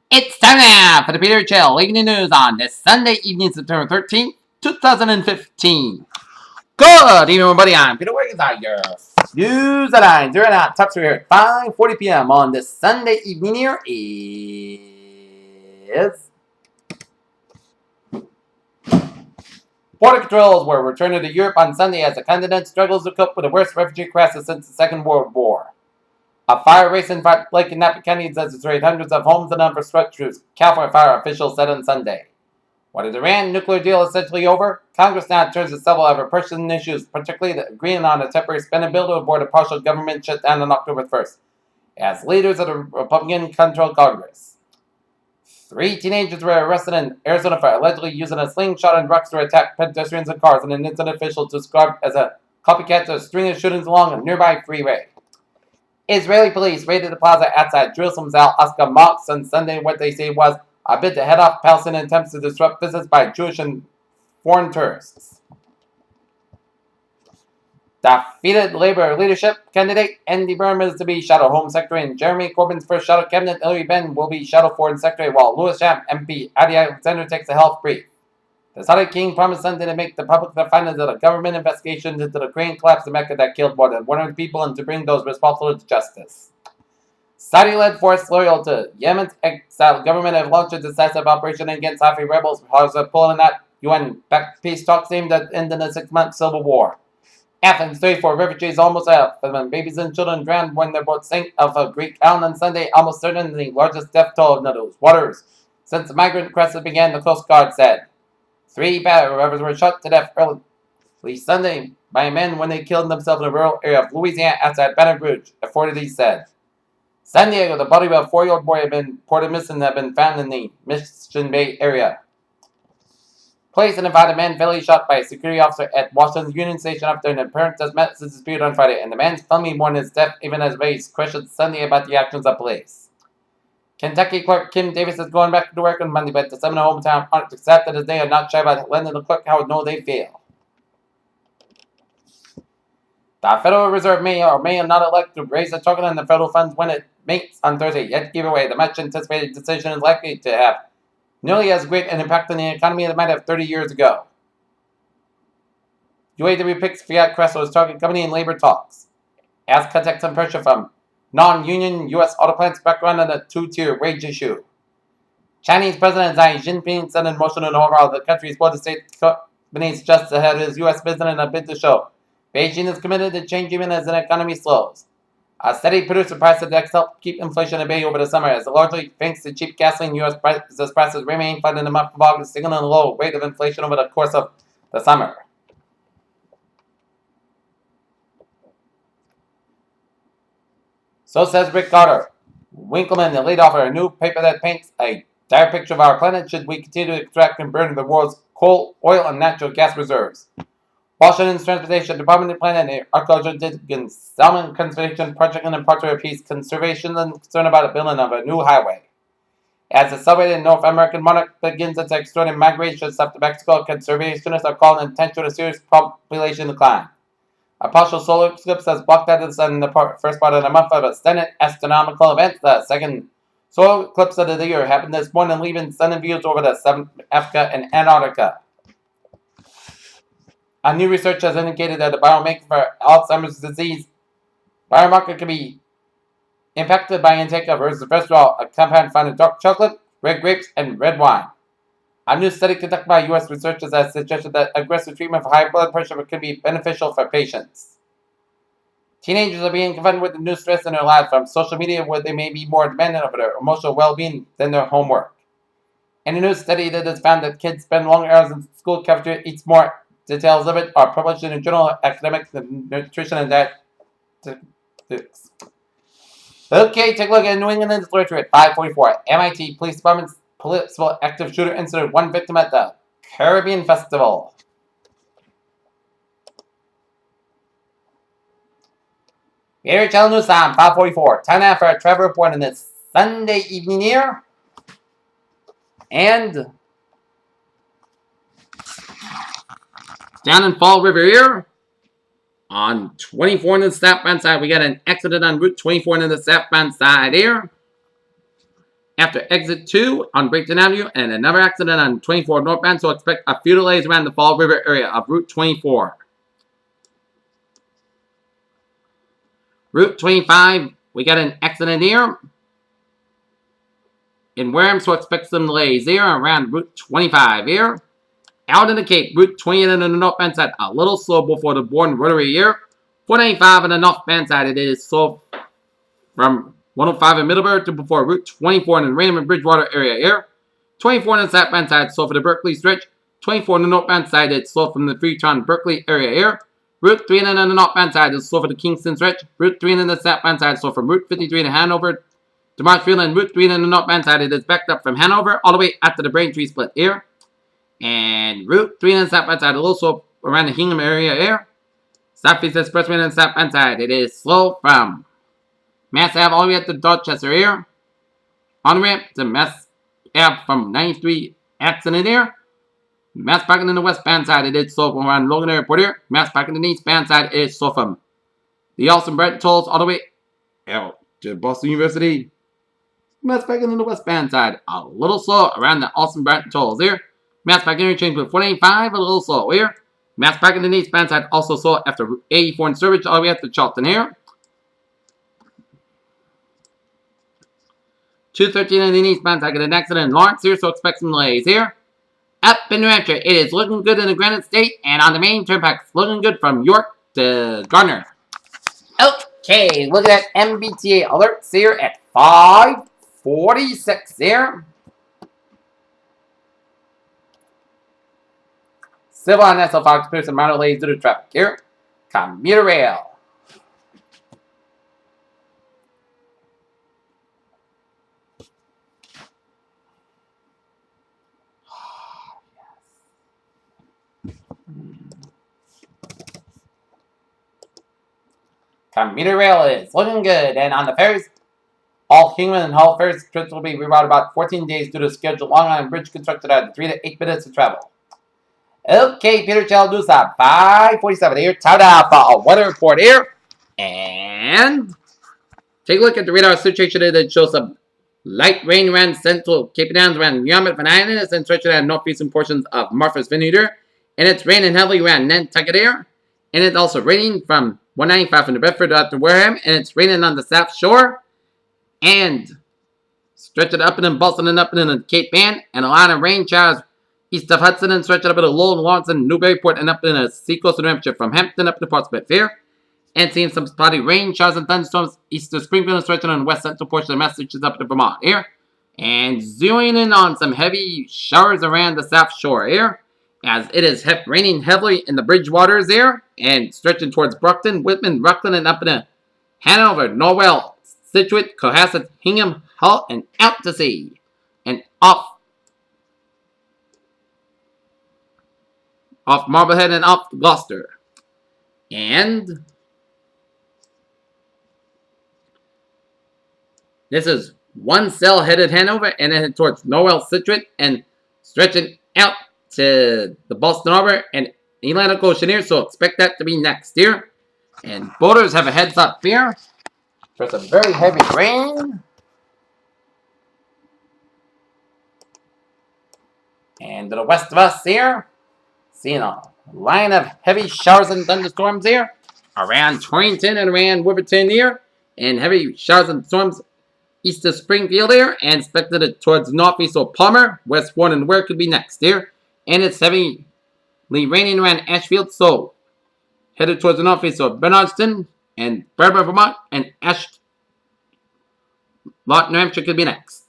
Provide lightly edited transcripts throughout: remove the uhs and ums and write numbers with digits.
It's time now for the Peter Chill Evening News on this Sunday evening, September 13th, 2015. Good evening, everybody. I'm Peter Wiggins. Your news at 9:09. Top three here at 5:40 p.m. on this Sunday evening. Here is border controls were returned to Europe on Sunday as the continent struggles to cope with the worst refugee crisis since the Second World War. A fire racing Lake in Napa County has destroyed hundreds of homes and infrastructures, California fire officials said on Sunday. With the Iran nuclear deal essentially over, Congress now turns to several other pressing issues, particularly agreeing on a temporary spending bill to avoid a partial government shutdown on October 1st, as leaders of the Republican-controlled Congress. 3 teenagers were arrested in Arizona for allegedly using a slingshot and rocks to attack pedestrians and cars in an incident officials described as a copycat to a string of shootings along a nearby freeway. Israeli police raided the plaza outside Jerusalem's Al-Aqsa Mosque on Sunday, what they say was a bid to head off Palestinian attempts to disrupt visits by Jewish and foreign tourists. Defeated Labour leadership candidate Andy Burnham is to be Shadow Home Secretary, and Jeremy Corbyn's first Shadow Cabinet, Hilary Benn, will be Shadow Foreign Secretary, while Lewisham MP Adi Alexander takes a health brief. The Saudi king promised Sunday to make the public the findings of a government investigation into the crane collapse in Mecca that killed more than 100 people and to bring those responsible to justice. Saudi-led forces loyal to Yemen's exiled government have launched a decisive operation against Houthi rebels, pulling out UN-backed peace talks aimed at ending the 6-month civil war. Athens, 34 refugees almost out, when babies and children drowned when their boat sank off a Greek island on Sunday, almost certainly the largest death toll of those waters since the migrant crisis began, the Coast Guard said. 3 battle rovers were shot to death early Sunday by men when they killed themselves in a rural area of Louisiana outside Baton Rouge, authorities said. San Diego, the body of a 4-year-old boy had been reported missing had been found in the Mission Bay area. Police identified a man fatally shot by a security officer at Washington's Union Station after an apparent domestic dispute on Friday, and the man's family mourned his death even as raised questions Sunday about the actions of police. Kentucky clerk Kim Davis is going back to work on Monday, but the Seminole hometown aren't accepted as they are not shy about letting the clerk how know they feel. The Federal Reserve may or may not elect to raise the token on the federal funds when it meets on Thursday, yet either way, the much-anticipated decision is likely to have nearly as great an impact on the economy as it might have 30 years ago. UAW picks Fiat Chrysler's target company in labor talks, as cuts some pressure from non-union U.S. auto plants background on the 2-tier wage issue. Chinese President Xi Jinping set in motion an overhaul of the country's border-state companies just ahead of his U.S. visit in a bid to show Beijing is committed to change even as the economy slows. A steady producer price index helped keep inflation at bay over the summer, as largely thanks to cheap gasoline, U.S. prices remained flat in the month of August, signaling a low rate of inflation over the course of the summer. So says Rick Carter. Winkleman, the lead author of a new paper that paints a dire picture of our planet should we continue to extract and burn the world's coal, oil, and natural gas reserves. Washington's Transportation Department planned an archaeological salmon conservation project and part of a piece conservation and concern about the building of a new highway. As the celebrated North American monarch begins its extraordinary migration south to Mexico, conservationists are calling attention to a serious population decline. A partial solar eclipse has blocked out the sun in the first part of the month of a stunning astronomical event. The second solar eclipse of the year happened this morning, leaving stunning views over the southern Africa and Antarctica. A new research has indicated that the biomarker for Alzheimer's disease biomarker can be impacted by intake of resveratrol, a compound found in dark chocolate, red grapes, and red wine. A new study conducted by U.S. researchers has suggested that aggressive treatment for high blood pressure can be beneficial for patients. Teenagers are being confronted with the new stress in their lives from social media, where they may be more demanding of their emotional well-being than their homework. In a new study that has found that kids spend long hours in school cafeteria, eats more. Details of it are published in the Journal of Academics and Nutrition and Dietetics. Okay, take a look at New England literature at 5:44. MIT Police Department's political active shooter incident, 1 victim at the Caribbean Festival. Here, Channel News on 5:44. Time now for a travel report on this Sunday evening here. And down in Fall River here, on 24 on the southbound side, we got an accident on Route 24 on the southbound side here. after exit 2 on Breakton Avenue and another accident on 24 northbound, so expect a few delays around the Fall River area of Route 24. Route 25, we got an accident here in Wareham, so expect some delays here around Route 25 here. Out in the Cape, Route 28 on the northbound side, a little slow before the Borden Rotary here. 495 on the northbound side, it is slow from 105 in Middleburg to before Route 24 in the Raymond Bridgewater area here. 24 on the southbound side, slow for the Berkeley stretch. 24 on the northbound side, it's slow from the Freetown Berkeley area here. Route 3 on the northbound side is slow for the Kingston stretch. Route 3 on the southbound side, slow from Route 53 to Hanover to Marshfield, and Route 3 on the northbound side, it is backed up from Hanover all the way after the Braintree split here. And Route 3 on the southbound side, also around the Hingham area here. Southeast Expressway on the southbound side, it is slow from Mass Ave all the way up to Dorchester here. On ramp to Mass Ave from 93 accident here. Mass parking on the westbound side, it is slow from around Logan Airport here. Mass parking on the eastbound side, it is slow from the Austin Brent tolls all the way out to Boston University. Mass parking on the westbound side, a little slow around the Austin Brent tolls here. Mass parking interchange with 485, a little slow here. Mass parking on the eastbound side, also slow after 84 in Sturbridge all the way up to Charlton here. 213 on the eastbound side, got an accident in Lawrence here, so expect some delays here. Up in New Hampshire, it is looking good in the Granite State, and on the main turnpike, it's looking good from York to Gardner. Okay, look at that MBTA alerts here at 5:46 here. Civil on SL Fox Pearson minor delays due to traffic here. Commuter rail. Commuter rail is looking good, and on the ferries, all Kingman and Hull ferries trips will be rerouted about 14 days due to scheduled Long Island Bridge construction at 3 to 8 minutes of travel. Okay, Peter Chaldusa, 5:47 here. Time now for a weather report here. And take a look at the radar situation that shows some light rain around central Cape Downs, around Yarmouth and Islands, and stretching out northeastern portions of Martha's Vineyard here. And it's raining heavily around Nantucket here. And it's also raining from 195 from the Bedford out to Wareham. And it's raining on the South Shore. And stretching up in Boston and up in the Cape Band. And a lot of rain showers east of Hudson and stretching up in Lowell, Lawrence, and Newburyport, and up in the seacoast of New Hampshire from Hampton up to Portsmouth here. And seeing some spotty rain showers and thunderstorms east of Springfield and stretching on the west central portion of Massachusetts up to Vermont here. And zooming in on some heavy showers around the South Shore here, as it is raining heavily in the Bridgewaters here, and stretching towards Brockton, Whitman, Rockland, and up in Hanover, Norwell, Scituate, Cohasset, Hingham, Hull, and out to sea. And off Marblehead and off Gloucester. And this is one cell headed Hanover and then towards Norwell, Scituate, and stretching out to the Boston Harbor and Atlantic Ocean here, so expect that to be next here. And boaters have a heads up here for some very heavy rain. And to the west of us here, seeing a line of heavy showers and thunderstorms here around Torrington and around Wolverton here, and heavy showers and storms east of Springfield here, and expected it towards northeast, so Palmer, West Warren, and where could be next here. And it's heavily raining around Ashfield, so headed towards the northeast, so Bernardston and Bradford, Vermont, and Ashland, New Hampshire could be next.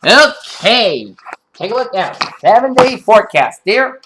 Okay, take a look at 7-day forecast here.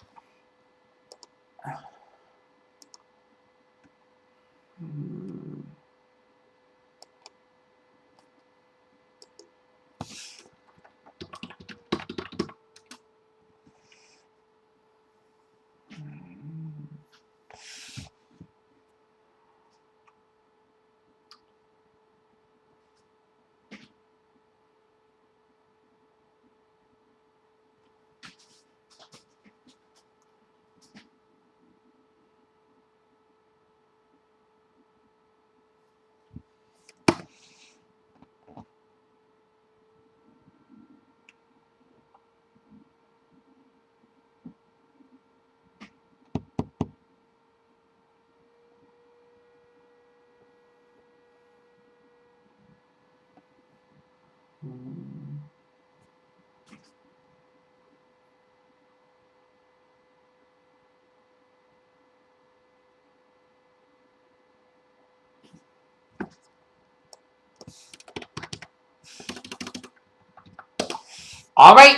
All right,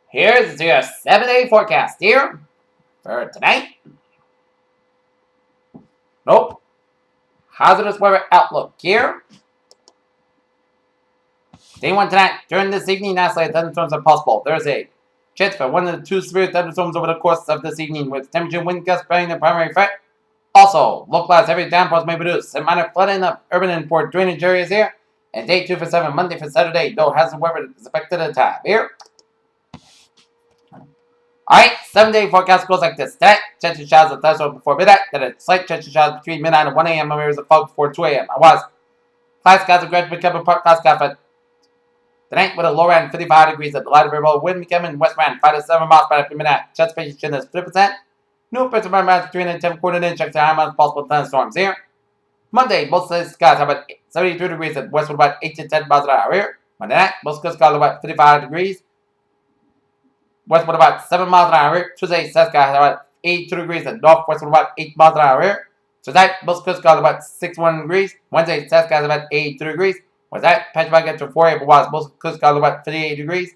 here's your 7-day forecast here for tonight. Nope. Hazardous weather outlook here. Day 1 tonight, during this evening, isolated thunderstorms are possible. There's a chance for 1 to 2 severe thunderstorms over the course of this evening, with temperature and wind gusts being the primary threat. Also, localized heavy downpours may produce some minor flooding of urban and poor drainage areas here. And day 2 for 7, Monday for Saturday, no hazardous weather is expected at the time here. Alright, 7-day forecast goes like this. Tonight, chance of showers of thunderstorms before midnight. Then a slight chance of showers between midnight and 1 a.m. and areas of fog before 2 a.m. I was cloud skies are gradually becoming part cloud sky for tonight with a low end 55 degrees at the light variable wind becoming west wind 5 to 7 miles per hour per minute. Chance of precipitation is 50%. No precipitation miles between and 10 quarter inch. Check the high amounts possible thunderstorms here. Monday, both skies have about 72 degrees at west with about 8 to 10 miles per hour here. Monday night, both skies are about 55 degrees. West with about 7 miles an hour. Tuesday, skies have about 82 degrees at northwest with about 8 miles an hour here. Tonight, both skies are about 61 degrees. Wednesday, skies have about 82 degrees. Wednesday, patch fog after 4 a.m. was both skies are about 58 degrees.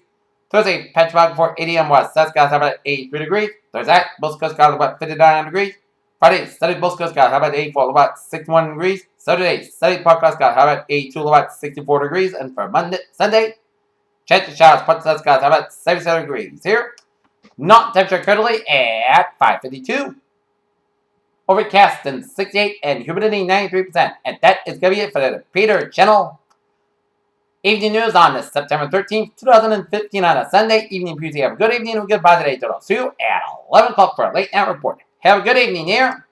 Thursday, patch fog before 8 a.m. was skies have about 83 degrees. Thursday, both skies are about 59 degrees. Friday, Saturday, both skies have about 84, about 61 degrees. Saturday, Saturday, part skies have about 82, about 64 degrees. And for Sunday, chance of showers, part skies have about 77 degrees here. Not temperature currently at 552. Overcast and 68 and humidity 93%. And that is going to be it for the Peter Channel Evening News on this September 13th, 2015 on a Sunday evening. Please have a good evening and a goodbye today. See you at 11 o'clock for a late night report. Have a good evening here.